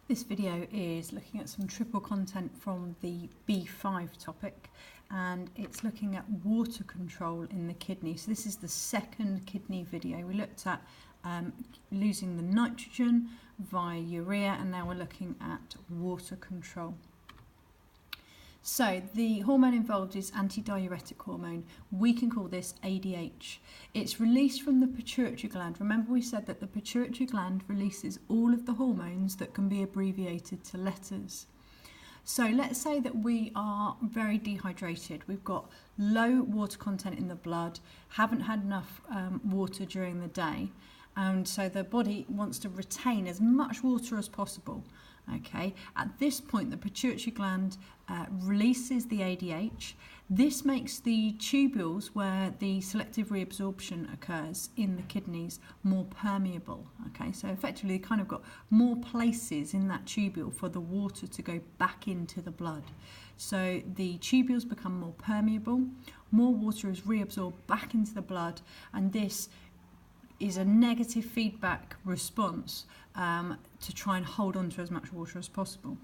This video is looking at some triple content from the B5 topic, and it's looking at water control in the kidney. So this is the second kidney video. We looked at losing the nitrogen via urea, and now we're looking at water control. So the hormone involved is antidiuretic hormone. We can call this ADH. It's released from the pituitary gland. Remember, we said that the pituitary gland releases all of the hormones that can be abbreviated to letters. So let's say that we are very dehydrated. We've got low water content in the blood, haven't had enough water during the day, and so the body wants to retain as much water as possible. Okay, at this point, the pituitary gland releases the ADH. This makes the tubules where the selective reabsorption occurs in the kidneys more permeable. Okay, so effectively, they kind of got more places in that tubule for the water to go back into the blood. So the tubules become more permeable, more water is reabsorbed back into the blood, and this is a negative feedback response to try and hold on to as much water as possible.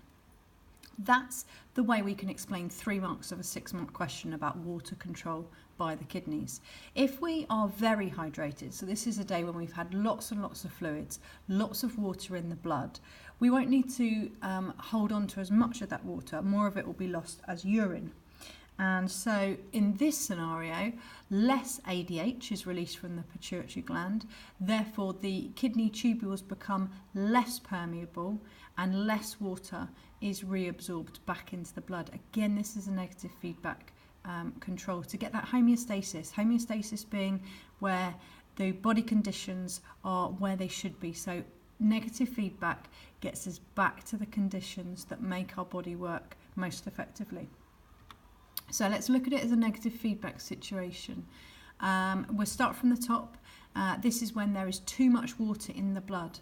That's the way we can explain 3 marks of a 6-mark question about water control by the kidneys. If we are very hydrated, so this is a day when we've had lots and lots of fluids, lots of water in the blood, we won't need to hold on to as much of that water. More of it will be lost as urine. And so in this scenario, less ADH is released from the pituitary gland, therefore the kidney tubules become less permeable and less water is reabsorbed back into the blood. Again, this is a negative feedback control to get that homeostasis. Homeostasis being where the body conditions are where they should be. So negative feedback gets us back to the conditions that make our body work most effectively. So let's look at it as a negative feedback situation. We'll start from the top. This is when there is too much water in the blood.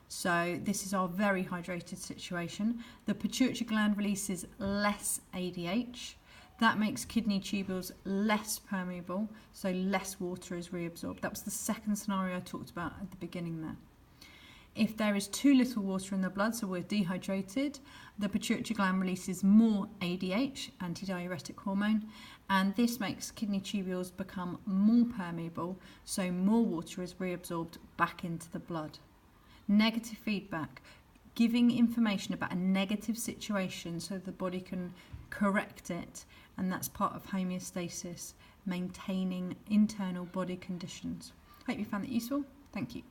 So this is our very hydrated situation. The pituitary gland releases less ADH. That makes kidney tubules less permeable, so less water is reabsorbed. That was the second scenario I talked about at the beginning there. If there is too little water in the blood, so we're dehydrated, the pituitary gland releases more ADH, antidiuretic hormone, and this makes kidney tubules become more permeable, so more water is reabsorbed back into the blood. Negative feedback, giving information about a negative situation so the body can correct it, and that's part of homeostasis, maintaining internal body conditions. Hope you found that useful. Thank you.